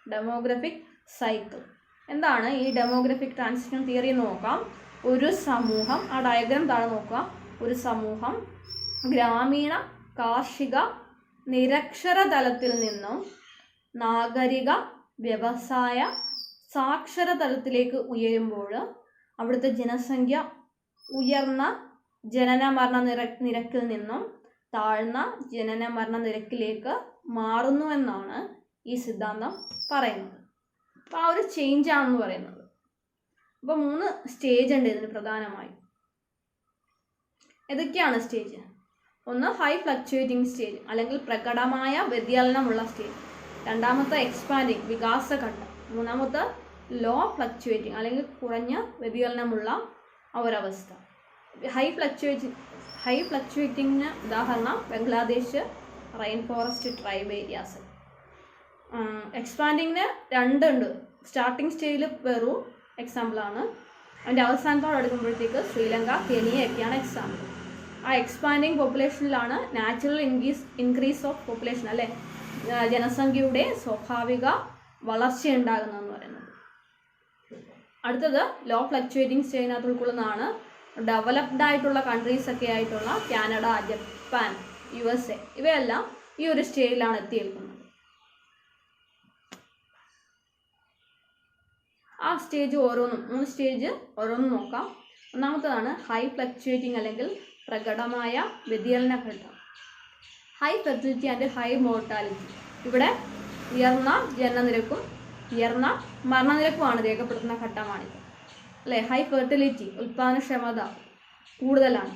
demographic cycle. എന്താണ് ഈ demographic transition theory എന്ന് നോക്കാം. ഒരു സമൂഹം, ആ diagram താഴെ നോക്കുക. ഒരു സമൂഹം ഗ്രാമീണ കാർഷിക നിരക്ഷര തലത്തിൽ നിന്നും നാഗരിക വ്യവസായ സാക്ഷര തലത്തിലേക്ക് ഉയരുമ്പോൾ അവിടുത്തെ ജനസംഖ്യ ഉയർന്ന ജനന മരണ നിരക്കിൽ നിന്നും താഴ്ന്ന ജനന മരണ നിരക്കിലേക്ക് മാറുന്നുവെന്നാണ് ഈ സിദ്ധാന്തം പറയുന്നത്. അപ്പോൾ ആ ഒരു ചേഞ്ചാണെന്ന് പറയുന്നത്. അപ്പോൾ 3 സ്റ്റേജ് ഉണ്ട് ഇതിന് പ്രധാനമായും. ഏതൊക്കെയാണ് സ്റ്റേജ്? ഒന്ന് ഹൈ ഫ്ലക്ച്വേറ്റിംഗ് സ്റ്റേജ് അല്ലെങ്കിൽ പ്രകടമായ വ്യതിചലനമുള്ള സ്റ്റേജ്. രണ്ടാമത്തെ എക്സ്പാൻഡിങ് വികാസഘട്ടം. മൂന്നാമത്തെ ലോ ഫ്ലക്ച്വേറ്റിംഗ് അല്ലെങ്കിൽ കുറഞ്ഞ വ്യതിചലനമുള്ള ഒരവസ്ഥ. ഹൈ ഫ്ലക്ച്വേറ്റിങ്ങിന് ഉദാഹരണം Bangladesh rain forest tribe areas. എക്സ്പാൻഡിങ്ങിന് 2 ഉണ്ട്. സ്റ്റാർട്ടിങ് സ്റ്റേജിൽ പെറു എക്സാമ്പിളാണ്. അതിൻ്റെ അവസാനത്തോടെ എടുക്കുമ്പോഴത്തേക്ക് ശ്രീലങ്ക, കെനിയ ഒക്കെയാണ് എക്സാമ്പിൾ. ആ എക്സ്പാൻഡിങ് പോപ്പുലേഷനിലാണ് നാച്ചുറൽ ഇൻക്രീസ് ഓഫ് പോപ്പുലേഷൻ അല്ലേ, ജനസംഖ്യയുടെ സ്വാഭാവിക വളർച്ചയുണ്ടാകുന്നതെന്ന് പറയുന്നത്. അടുത്തത് ലോ ഫ്ലക്ച്വേറ്റിംഗ് സ്റ്റേജിനകത്ത് ഉൾക്കൊള്ളുന്നതാണ് ഡെവലപ്ഡ് ആയിട്ടുള്ള കൺട്രീസ് ഒക്കെ ആയിട്ടുള്ള കാനഡ, ജപ്പാൻ, USA ഇവയെല്ലാം ഈ ഒരു സ്റ്റേജിലാണ് എത്തി നിൽക്കുന്നത്. ആ സ്റ്റേജ് ഓരോന്നും 3 സ്റ്റേജ് ഓരോന്നും നോക്കാം. ഒന്നാമത്തേതാണ് ഹൈ ഫ്ലക്ച്വേറ്റിംഗ് അല്ലെങ്കിൽ പ്രകടമായ വ്യതിചലന ഘട്ടം. High fertility and high mortality. ഇവിടെ ഉയർന്ന ജനനനിരക്കും ഉയർന്ന മരണനിരക്കുമാണ് രേഖപ്പെടുത്തുന്ന ഘട്ടമാണിത് അല്ലേ. ഹൈ ഫെർട്ടിലിറ്റി ഉൽപ്പാദനക്ഷമത കൂടുതലാണ്.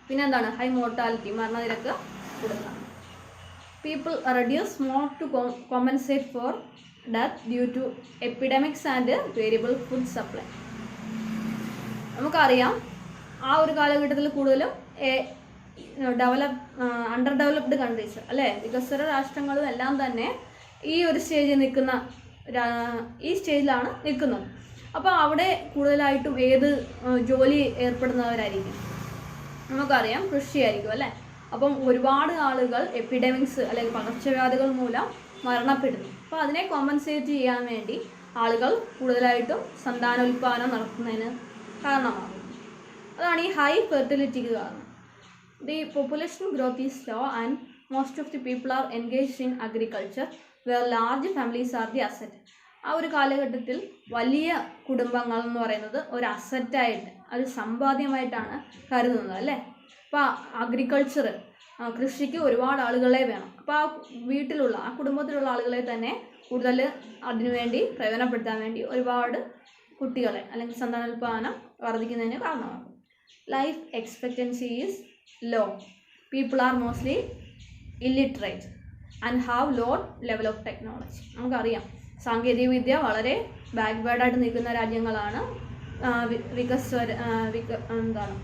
പിന്നെ എന്താണ് ഹൈ മോർട്ടാലിറ്റി, മരണനിരക്ക് കൂടുതലാണ്. People reduce more to compensate for death due to epidemics and variable food supply. നമുക്കറിയാം ആ ഒരു കാലഘട്ടത്തിൽ കൂടുതലും അണ്ടർ ഡെവലപ്ഡ് കൺട്രീസ് അല്ലേ, വികസ്വര രാഷ്ട്രങ്ങളും എല്ലാം തന്നെ ഈ ഒരു സ്റ്റേജിൽ നിൽക്കുന്ന ഈ സ്റ്റേജിലാണ് നിൽക്കുന്നത്. അപ്പോൾ അവിടെ കൂടുതലായിട്ടും ഏത് ജോലി ഏർപ്പെടുന്നവരായിരിക്കും? നമുക്കറിയാം കൃഷിയായിരിക്കും അല്ലേ. അപ്പം ഒരുപാട് ആളുകൾ എപ്പിഡമിക്സ് അല്ലെങ്കിൽ പകർച്ചവ്യാധികൾ മൂലം മരണപ്പെടുന്നു. അപ്പോൾ അതിനെ കോമ്പൻസേറ്റ് ചെയ്യാൻ വേണ്ടി ആളുകൾ കൂടുതലായിട്ടും സന്താനോൽപാദനം നടത്തുന്നതിന് കാരണമാകും. അതാണ് ഈ ഹൈ ഫെർട്ടിലിറ്റിക്ക് കാരണം. The population growth is slow and most of the people are engaged in agriculture where large families are the asset. ആ ഒരു കാലഘട്ടത്തിൽ വലിയ കുടുംബങ്ങൾ എന്ന് പറയുന്നത് ഒരു അസറ്റായിട്ട്, ഒരു സമ്പാദ്യമായിട്ടാണ് കരുതുന്നത് അല്ലേ. അപ്പോൾ അഗ്രികൾച്ചർ, കൃഷിക്ക് ഒരുപാട് ആളുകളെ വേണം. അപ്പോൾ ആ വീട്ടിലുള്ള ആ കുടുംബത്തിലുള്ള ആളുകളെ തന്നെ കൂടുതൽ അതിനുവേണ്ടി പ്രയോജനപ്പെടുത്താൻ വേണ്ടി ഒരുപാട് കുട്ടികളെ അല്ലെങ്കിൽ സന്താനോൽപാദനം വർദ്ധിക്കുന്നതിന് കാരണമാകും. Life expectancy is low. People are mostly illiterate and have low level of technology. നമുക്കറിയാം സാങ്കേതികവിദ്യ വളരെ ബാക്ക്വേർഡായിട്ട് നിൽക്കുന്ന രാജ്യങ്ങളാണ് എന്താണ്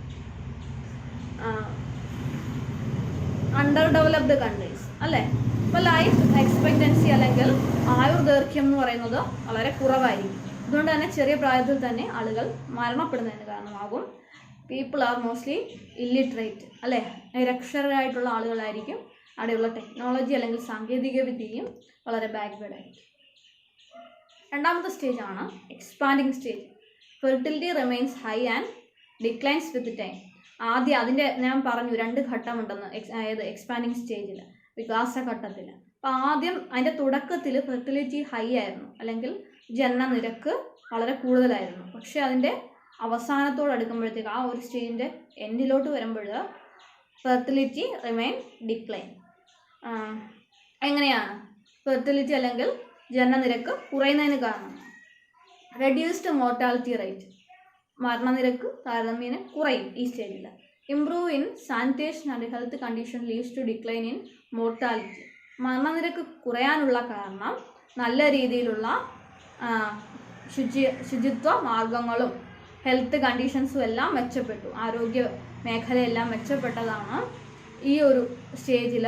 അണ്ടർ ഡെവലപ്ഡ് കൺട്രീസ് അല്ലേ. ഇപ്പോൾ ലൈഫ് എക്സ്പെക്റ്റൻസി അല്ലെങ്കിൽ ആയുർദൈർഘ്യം എന്ന് പറയുന്നത് വളരെ കുറവായിരിക്കും. അതുകൊണ്ട് തന്നെ ചെറിയ പ്രായത്തിൽ തന്നെ ആളുകൾ മരണപ്പെടുന്നതിന് കാരണമാകും. പീപ്പിൾ ആർ മോസ്റ്റ്ലി ഇല്ലിറ്ററേറ്റ് അല്ലേ, നിരക്ഷരരായിട്ടുള്ള ആളുകളായിരിക്കും. അവിടെയുള്ള ടെക്നോളജി അല്ലെങ്കിൽ സാങ്കേതിക വിദ്യയും വളരെ ബാക്ക്വേർഡ് ആയിരിക്കും. രണ്ടാമത്തെ സ്റ്റേജാണ് expanding stage. Fertility remains high and declines with time. ആദ്യം അതിൻ്റെ ഞാൻ പറഞ്ഞു 2 ഘട്ടമുണ്ടെന്ന്, അതായത് എക്സ്പാൻഡിങ് സ്റ്റേജിൽ, വികാസഘട്ടത്തിൽ. അപ്പോൾ ആദ്യം അതിൻ്റെ തുടക്കത്തിൽ ഫെർട്ടിലിറ്റി ഹൈ ആയിരുന്നു അല്ലെങ്കിൽ ജനന നിരക്ക് വളരെ കൂടുതലായിരുന്നു. പക്ഷേ അതിൻ്റെ അവസാനത്തോട് അടുക്കുമ്പോഴത്തേക്ക് ആ ഒരു സ്റ്റേജിൻ്റെ എൻഡിലോട്ട് വരുമ്പോൾ ഫെർട്ടിലിറ്റി റിമെയിൻ ഡിക്ലൈൻ. എങ്ങനെയാണ് ഫെർട്ടിലിറ്റി അല്ലെങ്കിൽ ജനനനിരക്ക് കുറയുന്നതിന് കാരണം? റെഡ്യൂസ്ഡ് മോർട്ടാലിറ്റി റേറ്റ്, മരണനിരക്ക് താരതമ്യേന കുറയും ഈ സ്റ്റേജിൽ. Improve in sanitation and health condition leads to decline in mortality. മരണനിരക്ക് കുറയാനുള്ള കാരണം നല്ല രീതിയിലുള്ള ശുചിത്വ മാർഗങ്ങളും ഹെൽത്ത് കണ്ടീഷൻസും എല്ലാം മെച്ചപ്പെട്ടു. ആരോഗ്യ മേഖലയെല്ലാം മെച്ചപ്പെട്ടതാണ് ഈ ഒരു സ്റ്റേജിൽ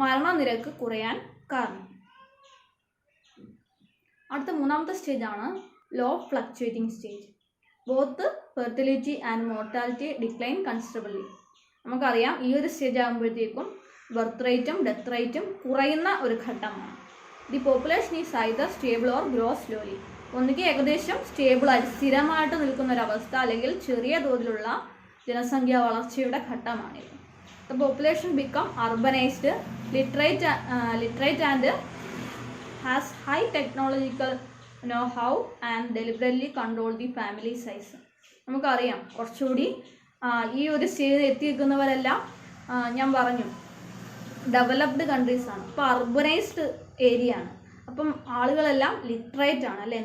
മരണനിരക്ക് കുറയാൻ കാരണം. അടുത്ത 3ാമത്തെ സ്റ്റേജാണ് low fluctuating stage. Both fertility and mortality decline considerably. നമുക്കറിയാം ഈ ഒരു സ്റ്റേജ് ആകുമ്പോഴത്തേക്കും ബർത്ത് റേറ്റും ഡെത്ത് റേറ്റും കുറയുന്ന ഒരു ഘട്ടമാണ്. The population is either stable or grow slowly. ഒന്നുകിൽ ഏകദേശം സ്റ്റേബിളായിട്ട് സ്ഥിരമായിട്ട് നിൽക്കുന്ന ഒരവസ്ഥ അല്ലെങ്കിൽ ചെറിയ തോതിലുള്ള ജനസംഖ്യാ വളർച്ചയുടെ ഘട്ടമാണിത്. The population become urbanised, literate and has high technological know how and deliberately control the family size. നമുക്കറിയാം കുറച്ചുകൂടി ഈ ഒരു സ്റ്റേജിൽ എത്തി നിൽക്കുന്നവരെല്ലാം ഞാൻ പറഞ്ഞു ഡെവലപ്ഡ് കൺട്രീസ് ആണ്. ഇപ്പോൾ അർബനൈസ്ഡ് ഏരിയ ആണ്. അപ്പം ആളുകളെല്ലാം ലിറ്ററേറ്റ് ആണ് അല്ലേ,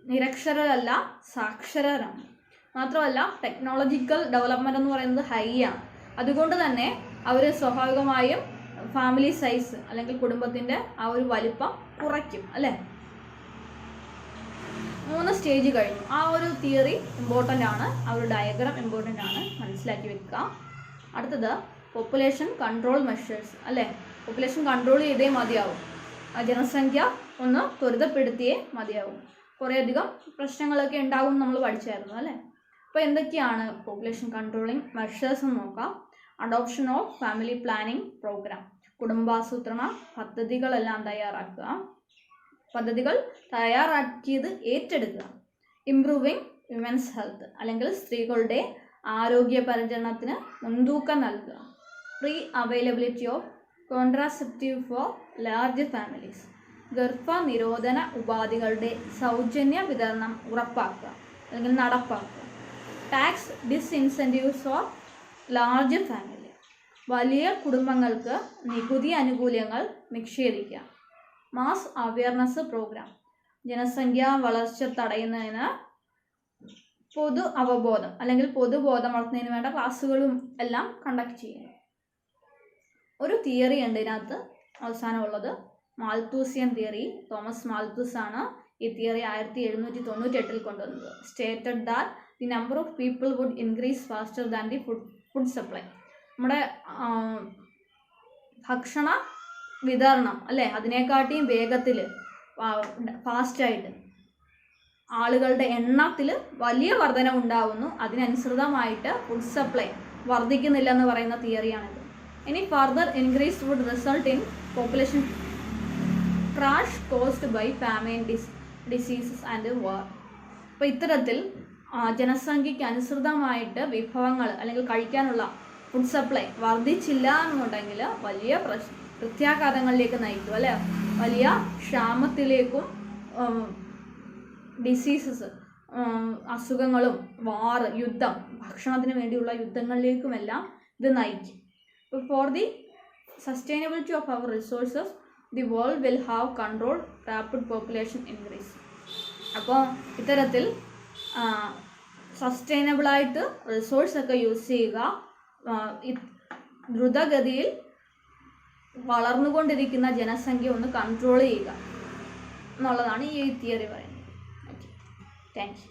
നിരക്ഷരരല്ല സാക്ഷരരാണ്. മാത്രമല്ല ടെക്നോളജിക്കൽ ഡെവലപ്മെൻറ്റ് എന്ന് പറയുന്നത് ഹൈ ആണ്. അതുകൊണ്ട് തന്നെ അവർ സ്വാഭാവികമായും ഫാമിലി സൈസ് അല്ലെങ്കിൽ കുടുംബത്തിൻ്റെ ആ ഒരു വലിപ്പം കുറയ്ക്കും അല്ലേ. 3 സ്റ്റേജ് കഴിഞ്ഞു. ആ ഒരു തിയറി ഇമ്പോർട്ടൻ്റ് ആണ്, ആ ഒരു ഡയഗ്രാം ഇമ്പോർട്ടൻ്റ് ആണ്, മനസ്സിലാക്കി വെക്കുക. അടുത്തത് പോപ്പുലേഷൻ കൺട്രോൾ മെഷേഴ്സ് അല്ലേ. പോപ്പുലേഷൻ കൺട്രോൾ ചെയ്തേ മതിയാവും, ജനസംഖ്യ ഒന്ന് ത്വരിതപ്പെടുത്തിയേ മതിയാവും. കുറേയധികം പ്രശ്നങ്ങളൊക്കെ ഉണ്ടാകും നമ്മൾ പഠിച്ചായിരുന്നു അല്ലേ. അപ്പോൾ എന്തൊക്കെയാണ് പോപ്പുലേഷൻ കൺട്രോളിങ് മെഷേഴ്സ് എന്ന് നോക്കാം. Adoption of family planning programme, കുടുംബാസൂത്രണ പദ്ധതികളെല്ലാം തയ്യാറാക്കുക, പദ്ധതികൾ തയ്യാറാക്കിയത് ഏറ്റെടുക്കുക. ഇംപ്രൂവിങ് വിമൻസ് ഹെൽത്ത് അല്ലെങ്കിൽ സ്ത്രീകളുടെ ആരോഗ്യ പരിചരണത്തിന് മുൻതൂക്കം നൽകുക. Free availability of contraceptive for large families, ഗർഭ നിരോധന ഉപാധികളുടെ സൗജന്യ വിതരണം ഉറപ്പാക്കുക അല്ലെങ്കിൽ നടപ്പാക്കുക. Tax disincentives for large family, വലിയ കുടുംബങ്ങൾക്ക് നികുതി ആനുകൂല്യങ്ങൾ നിഷേധിക്കുക. മാസ് അവയർനെസ് പ്രോഗ്രാം, ജനസംഖ്യാ വളർച്ച തടയുന്നതിന് പൊതു അവബോധം അല്ലെങ്കിൽ പൊതുബോധം വളർത്തുന്നതിന് വേണ്ട ക്ലാസ്സുകളും എല്ലാം കണ്ടക്ട് ചെയ്യുന്നു. ഒരു തിയറി ഉണ്ട് ഇതിനകത്ത് അവസാനമുള്ളത്, മാൽത്തൂസിയൻ തിയറി. തോമസ് മാൽത്തൂസ് ആണ് ഈ തിയറി 1798 കൊണ്ടുവന്നത്. Stated that the number of people would increase faster than the food supply. നമ്മുടെ ഭക്ഷണ വിതരണം അല്ലേ, അതിനെക്കാട്ടിയും വേഗത്തിൽ ഫാസ്റ്റായിട്ട് ആളുകളുടെ എണ്ണത്തിൽ വലിയ വർധന ഉണ്ടാകുന്നു, അതിനനുസൃതമായിട്ട് ഫുഡ് സപ്ലൈ വർദ്ധിക്കുന്നില്ല എന്ന് പറയുന്ന തിയറിയാണിത്. ഇനി further increase would result in population crash caused by famine diseases and war. അപ്പോൾ ഇത്തരത്തിൽ ജനസംഖ്യയ്ക്ക് അനുസൃതമായിട്ട് വിഭവങ്ങൾ അല്ലെങ്കിൽ കഴിക്കാനുള്ള ഫുഡ് സപ്ലൈ വർദ്ധിച്ചില്ല എന്നുണ്ടെങ്കിൽ വലിയ പ്രത്യാഘാതങ്ങളിലേക്ക് നയിക്കും അല്ലേ. വലിയ ക്ഷാമത്തിലേക്കും ഡിസീസസ് അസുഖങ്ങളും വാർ യുദ്ധം ഭക്ഷണത്തിന് വേണ്ടിയുള്ള യുദ്ധങ്ങളിലേക്കുമെല്ലാം ഇത് നയിക്കും. For the sustainability of our resources the world will have control rapid population increase. അപ്പോൾ ഇത്തരത്തിൽ സസ്റ്റൈനബിളായിട്ട് റിസോഴ്സൊക്കെ യൂസ് ചെയ്യുക, ദ്രുതഗതിയിൽ വളർന്നുകൊണ്ടിരിക്കുന്ന ജനസംഖ്യ ഒന്ന് കൺട്രോൾ ചെയ്യുക എന്നുള്ളതാണ് ഈ തിയറി പറയുന്നത്. Okay, thank you.